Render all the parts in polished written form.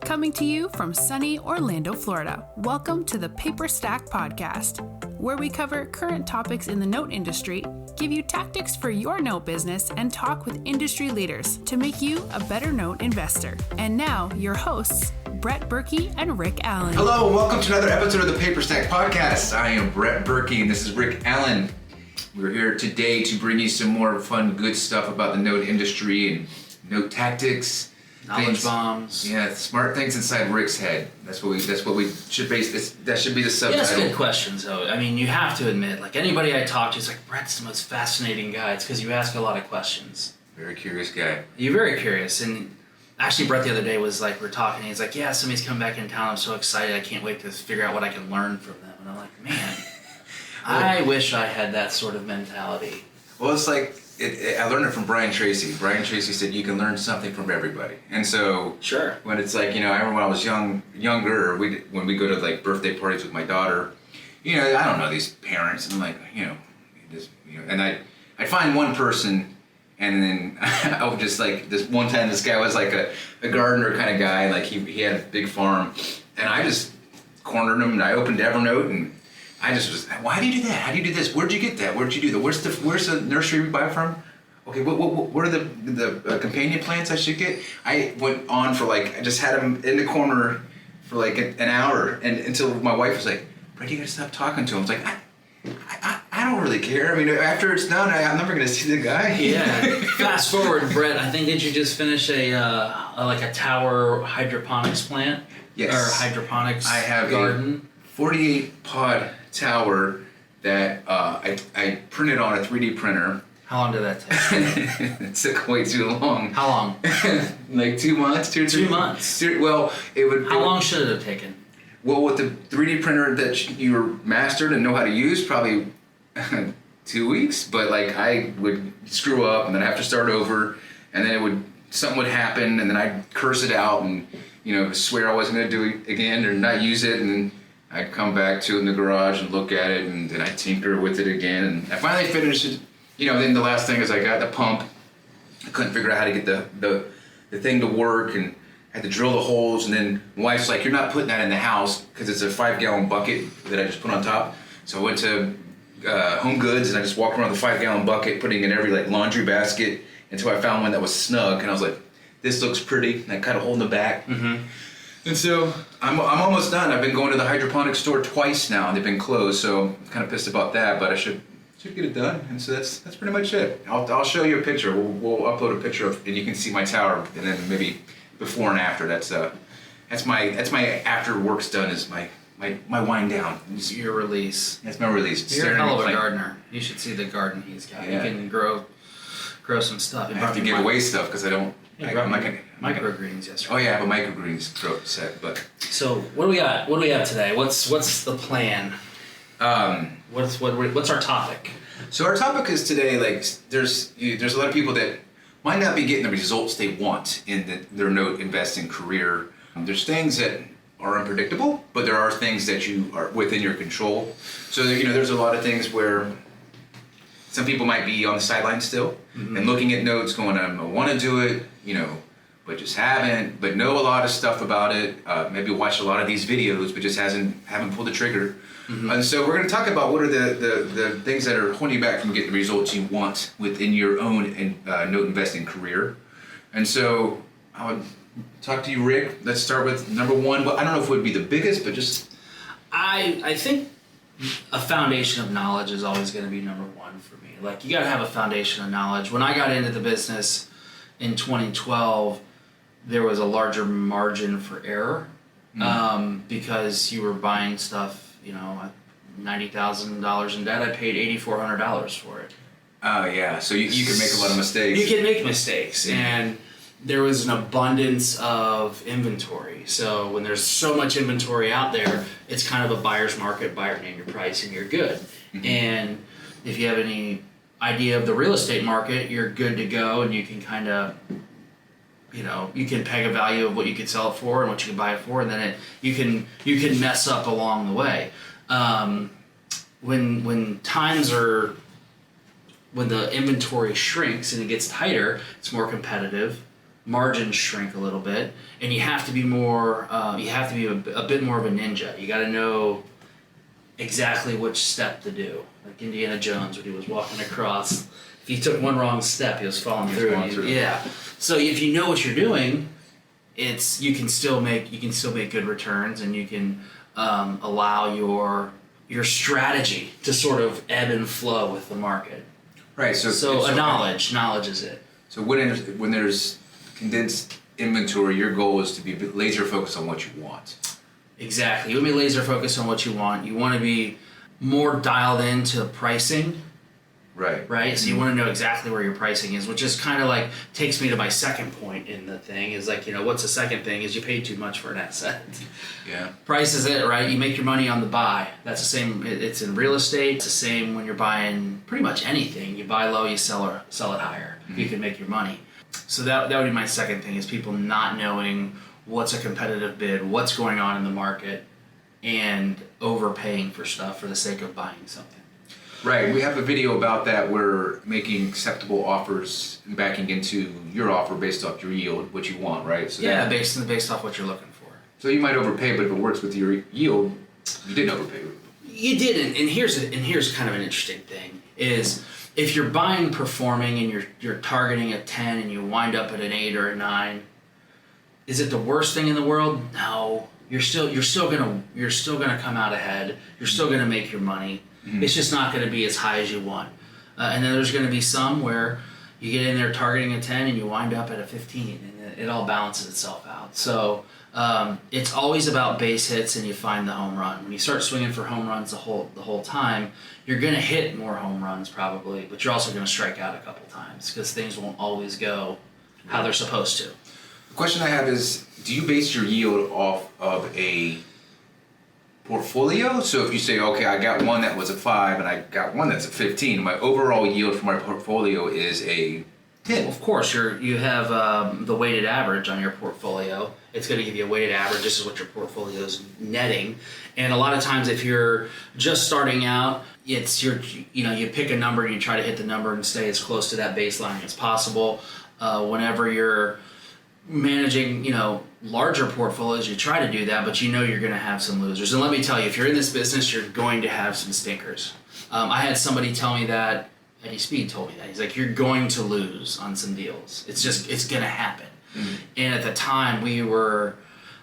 Coming to you from sunny Orlando, Florida, welcome to the Paperstac podcast, where we cover current topics in the note industry, give you tactics for your note business, and talk with industry leaders to make you a better note investor. And now, your hosts, Brett Berkey and Rick Allen. Hello, and welcome to another episode of the Paperstac podcast. I am Brett Berkey, and this is Rick Allen. We're here today to bring you some more fun, good stuff about the note industry and note tactics. Knowledge bombs. Yeah, smart things inside Rick's head. That's what we should base this. That should be the subtitle. Yeah, that's good questions though. I mean, you have to admit, like anybody I talk to is like, Brett's the most fascinating guy. It's because you ask a lot of questions. Very curious guy. You're very curious, and actually, Brett the other day was like, we're talking. And he's like, yeah, somebody's coming back in town. I'm so excited. I can't wait to figure out what I can learn from them. And I'm like, man, I wish I had that sort of mentality. Well, it's like. I learned it from Brian Tracy. Brian Tracy said you can learn something from everybody, and so sure. When it's like, I remember when I was younger, when we go to like birthday parties with my daughter, I don't know these parents, and I'm like, and I'd find one person, and then I would just like this one time this guy was like a gardener kind of guy, like he had a big farm, and I just cornered him, and I opened Evernote and. I just was, why do you do that? How do you do this? Where'd you get that? Where'd you do that? Where's the nursery we buy from? Okay, what are the companion plants I should get? I went on for I just had him in the corner for like an hour, and until my wife was like, Brett, you gotta stop talking to him. I was like, I don't really care. I mean, after it's done, I'm never gonna see the guy. Yeah. Fast forward, Brett. I think did you just finish a tower hydroponics plant? Yes. Or hydroponics I have garden. 48 pod tower that I printed on a 3D printer. How long did that take? It took way too long. How long? Like 2 months, 2 months. Well, it would. How long should it have taken? Well, with the 3D printer that you're mastered and know how to use, probably 2 weeks. But I would screw up and then I have to start over, and then something would happen, and then I'd curse it out and swear I wasn't going to do it again or not use it, and then I'd come back to it in the garage and look at it, and then I'd tinker with it again, and I finally finished it. Then the last thing is I got the pump. I couldn't figure out how to get the thing to work, and I had to drill the holes, and then my wife's like, you're not putting that in the house, because it's a 5-gallon bucket that I just put on top. So I went to Home Goods, and I just walked around the 5-gallon bucket, putting in every laundry basket, until I found one that was snug, and I was like, this looks pretty, and I kind of hold the back. Mm-hmm. And so I'm almost done. I've been going to the hydroponic store twice now, and they've been closed. So I'm kind of pissed about that, but I should get it done. And so that's pretty much it. I'll show you a picture. We'll upload a picture and you can see my tower, and then maybe before and after. That's my after work's done. Is my wind down. Your release. That's my release. You're a hell of a gardener. You should see the garden he's got. Yeah. He can grow some stuff. I have to give away stuff because I don't. Microgreens yesterday. Oh yeah, I have a microgreens set, but. So what do we got? What do we have today? What's the plan? What's our topic? So our topic is today. There's a lot of people that might not be getting the results they want in their note investing career. There's things that are unpredictable, but there are things that you are within your control. So there's a lot of things where some people might be on the sidelines still, mm-hmm. and looking at notes, going, I want to do it, but just haven't, but know a lot of stuff about it. Maybe watched a lot of these videos, but just haven't pulled the trigger. Mm-hmm. And so we're going to talk about what are the things that are holding you back from getting the results you want within your own note investing career. And so I would talk to you, Rick. Let's start with number one. Well, I don't know if it would be the biggest, but just... I think a foundation of knowledge is always going to be number one for me. You got to have a foundation of knowledge. When I got into the business in 2012, there was a larger margin for error, because you were buying stuff, $90,000 in debt. I paid $8,400 for it. Oh yeah, so you can make a lot of mistakes. You can make mistakes, and there was an abundance of inventory. So when there's so much inventory out there, it's kind of a buyer's market. Buyer name your price, and you're good. Mm-hmm. And if you have any idea of the real estate market, you're good to go, and you can kind of, you can peg a value of what you could sell it for and what you can buy it for, and then you can mess up along the way. When the inventory shrinks and it gets tighter, it's more competitive. margins shrink a little bit, and you have to be more. You have to be a bit more of a ninja. You got to know exactly which step to do, like Indiana Jones when he was walking across. If he took one wrong step, he was falling through. Yeah. So if you know what you're doing, you can still make good returns, and you can allow your strategy to sort of ebb and flow with the market. Right. So knowledge is it. So when there's condensed inventory, your goal is to be laser focused on what you want. Exactly. You want to be laser focused on what you want. You want to be more dialed into pricing. Right. Right. So you want to know exactly where your pricing is, which is kind of like takes me to my second point in the thing is like, what's the second thing is you paid too much for an asset. Yeah. Price is it, right? You make your money on the buy. That's the same. It's in real estate. It's the same when you're buying pretty much anything. You buy low, you sell it higher. Mm-hmm. You can make your money. So that would be my second thing is people not knowing what's a competitive bid, what's going on in the market, and overpaying for stuff for the sake of buying something. Right. We have a video about that. We're making acceptable offers and backing into your offer based off your yield, what you want, right? So based off what you're looking for. So you might overpay, but if it works with your yield, you didn't overpay. You didn't. And here's kind of an interesting thing is if you're buying performing and you're targeting a 10 and you wind up at an 8 or a 9, is it the worst thing in the world? No. You're still gonna come out ahead. You're still gonna make your money. Mm-hmm. It's just not going to be as high as you want. And then there's going to be some where you get in there targeting a 10 and you wind up at a 15 and it all balances itself out. So it's always about base hits and you find the home run. When you start swinging for home runs the whole time, you're going to hit more home runs probably, but you're also going to strike out a couple times because things won't always go how they're supposed to. The question I have is, do you base your yield off of a portfolio? So if you say, okay, I got one that was a 5 and I got one that's a 15, my overall yield for my portfolio is a 10. Of course, you have the weighted average on your portfolio. It's going to give you a weighted average. This is what your portfolio is netting. And a lot of times if you're just starting out, you pick a number and you try to hit the number and stay as close to that baseline as possible. Whenever you're managing, larger portfolios, you try to do that, but you're going to have some losers. And let me tell you, if you're in this business, you're going to have some stinkers. I had somebody tell me that, Eddie Speed told me that. He's like, you're going to lose on some deals. It's going to happen. Mm-hmm. And at the time,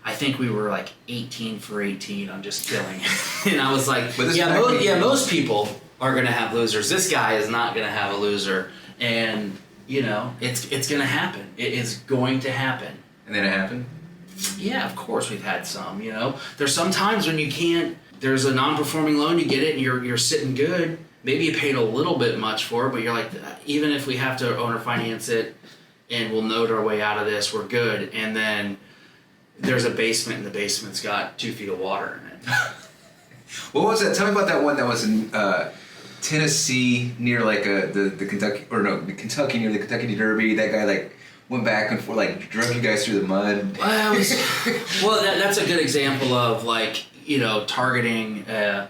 I think we were like 18 for 18 on just killing. And I was like, most people are going to have losers. This guy is not going to have a loser. And, it's going to happen. It is going to happen. And then it happened? Yeah, of course we've had some, There's some times when you can't, there's a non-performing loan, you get it and you're sitting good. Maybe you paid a little bit much for it, but you're like, even if we have to owner finance it and we'll note our way out of this, we're good. And then there's a basement and the basement's got 2 feet of water in it. What was that? Tell me about that one that was in Tennessee near like the Kentucky near the Kentucky Derby. That guy went back and forth, drug you guys through the mud. That's a good example of targeting a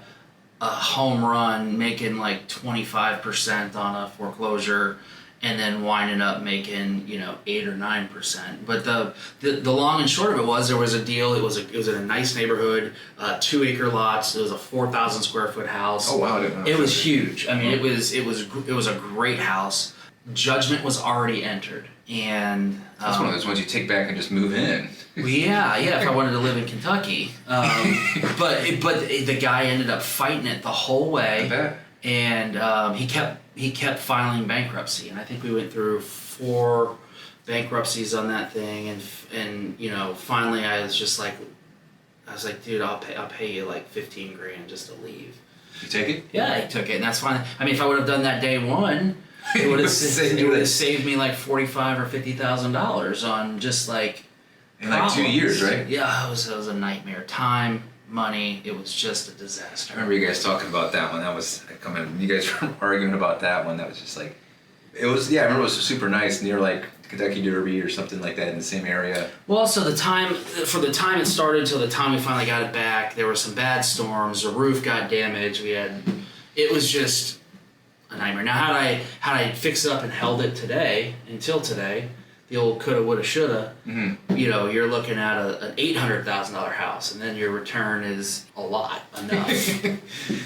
home run, making 25% on a foreclosure, and then winding up making 8 or 9%. But the long and short of it was there was a deal. It was in a nice neighborhood, 2 acre lots. It was a 4,000 square foot house. Oh wow! I didn't know. It was huge. I mean, it was a great house. Judgment was already entered, and that's one of those ones you take back and just move in. Yeah. If I wanted to live in Kentucky, but the guy ended up fighting it the whole way. I bet. And he kept filing bankruptcy, and I think we went through 4 bankruptcies on that thing, and finally I was like, dude, I'll pay you $15 grand just to leave. You take it? Yeah, he took it, and that's fine. I mean, if I would have done that day one, it would have saved me $45,000 or $50,000 on just in 2 years, right? Yeah, it was a nightmare. Time, money, it was just a disaster. I remember you guys talking about that one. That was you guys were arguing about that one. That was just it was. Yeah, I remember it was super nice near Kentucky Derby or something like that in the same area. Well, so the time it started till the time we finally got it back, there were some bad storms. The roof got damaged. It was just a nightmare. Now, had I fixed it up and held it until today, the old coulda, woulda, shoulda, Mm-hmm. you know, you're looking at an $800,000 house, and then your return is a lot enough.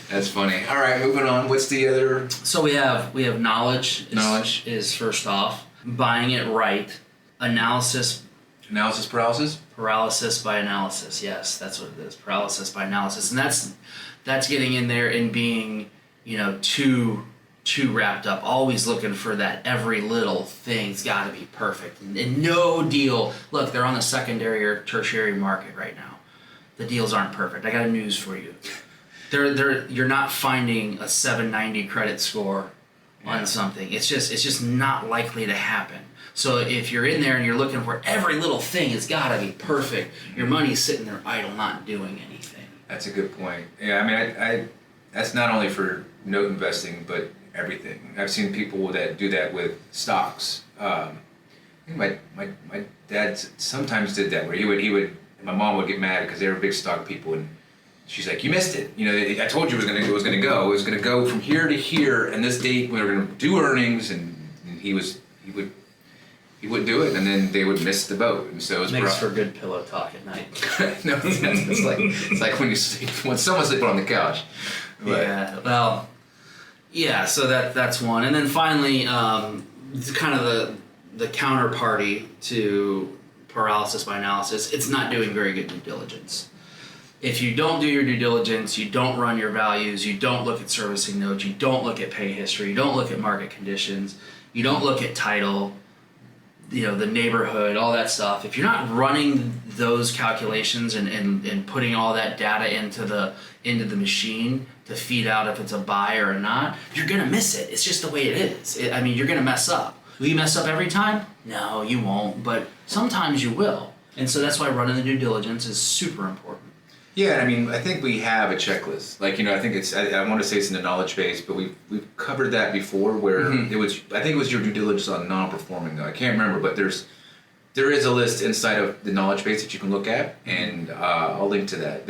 That's funny. All right, moving on. What's the other? So we have knowledge. Knowledge is first off. Buying it right. Analysis. Analysis paralysis? Paralysis by analysis. Yes, that's what it is. Paralysis by analysis. And that's getting in there and being, you know, too wrapped up, always looking for that every little thing's got to be perfect. And no deal. Look, they're on the secondary or tertiary market right now. The deals aren't perfect. I got news for you. You're not finding a 790 credit score on something. It's just not likely to happen. So if you're in there and you're looking for every little thing, it's got to be perfect. Your money's sitting there idle, not doing anything. That's a good point. Yeah, I mean, I that's not only for note investing, but everything. I've seen people that do that with stocks. I think my dad sometimes did that, where he would my mom would get mad because they were big stock people, and she's like, "You missed it. You know, I told you it was going to go from here to here, and this date we were going to do earnings," and he wouldn't do it, and then they would miss the boat, and so it makes for good pillow talk at night. No, it's like when someone's sleeping on the couch. But, yeah. Well. Yeah, so that's one, and then finally, kind of the counterparty to paralysis by analysis. It's not doing very good due diligence. If you don't do your due diligence, you don't run your values, you don't look at servicing notes, you don't look at pay history, you don't look at market conditions, you don't look at title, you know, the neighborhood, all that stuff. If you're not running those calculations and putting all that data into the machine to feed out if it's a buy or not, you're gonna miss it. It's just the way it is. I mean, you're gonna mess up. Will you mess up every time? No, you won't, but sometimes you will. And so that's why running the due diligence is super important. Yeah, I mean, I think we have a checklist. Like, you know, I think I want to say it's in the knowledge base, but we've covered that before, where I think it was your due diligence on non-performing, though. I can't remember, but there is a list inside of the knowledge base that you can look at, and I'll link to that.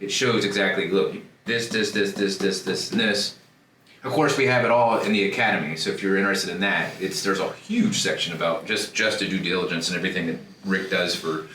It shows exactly, look, this, and this. Of course, we have it all in the academy, so if you're interested in that, there's a huge section about just the due diligence and everything that Rick does for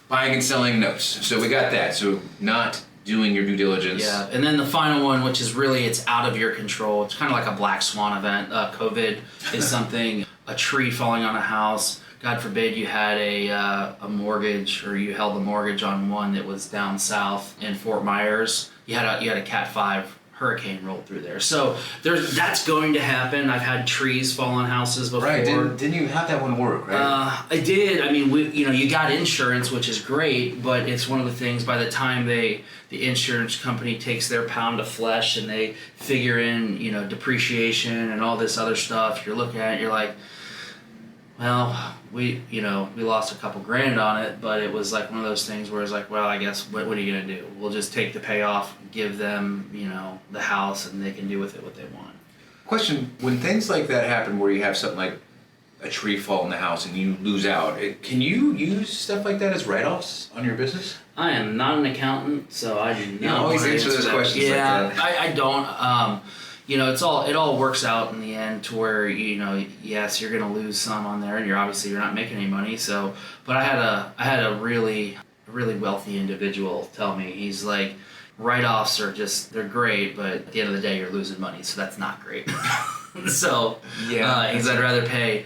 buying and selling notes. So we got that. So not doing your due diligence. Yeah, and then the final one, which is really, it's out of your control. It's kind of like a black swan event. COVID is something, a tree falling on a house. God forbid you had a mortgage, or you held a mortgage on one that was down south in Fort Myers. You had a Cat 5 hurricane rolled through there. So that's going to happen. I've had trees fall on houses before. Right, didn't you have that one work, right? I did. I mean, you got insurance, which is great, but it's one of the things, by the time the insurance company takes their pound of flesh and they figure in, you know, depreciation and all this other stuff, you're looking at it, you're like, well, we lost a couple grand on it, but it was like one of those things where it's like, well, I guess what are you gonna do? We'll just take the payoff, give them, you know, the house, and they can do with it what they want. Question: when things like that happen, where you have something like a tree fall in the house and you lose out, can you use stuff like that as write-offs on your business? I am not an accountant, so I do not. You always answer those questions. Yeah, like that. I don't. You know, it all works out in the end to where, you know, yes, you're gonna lose some on there, and you're not making any money. So, but I had a really wealthy individual tell me, he's like, write-offs they're great, but at the end of the day, you're losing money, so that's not great. So yeah, I'd rather pay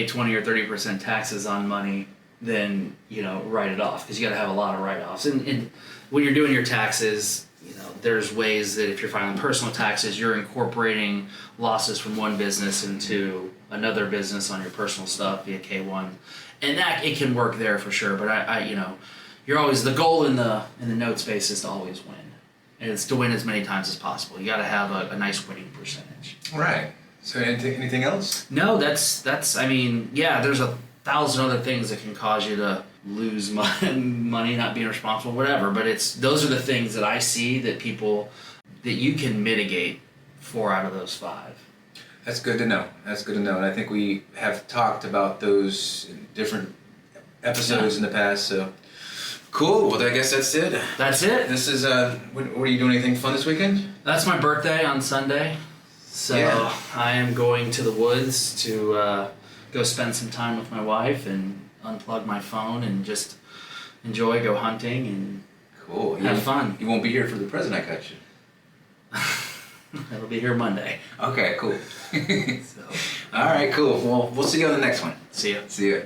20 or 30% taxes on money than, you know, write it off, because you got to have a lot of write-offs. And when you're doing your taxes, you know, there's ways that if you're filing personal taxes, you're incorporating losses from one business into another business on your personal stuff via K1, and that it can work there for sure. But I you know, you're always, the goal in the note space is to always win, and it's to win as many times as possible. You got to have a nice winning percentage. Right. So anything else? No, that's. I mean, yeah, there's 1,000 other things that can cause you to lose money, not being responsible, whatever. But those are the things that I see that you can mitigate 4 out of those 5. That's good to know. And I think we have talked about those in different episodes in the past. So cool. Well, I guess that's it. That's it. This is what are you doing? Anything fun this weekend? That's my birthday on Sunday. So yeah. I am going to the woods to go spend some time with my wife and unplug my phone and just enjoy, go hunting and Cool. have fun. You won't be here for the present I got you. It'll be here Monday. Okay, cool. So, All right, cool. Well, we'll see you on the next one. see ya. See ya.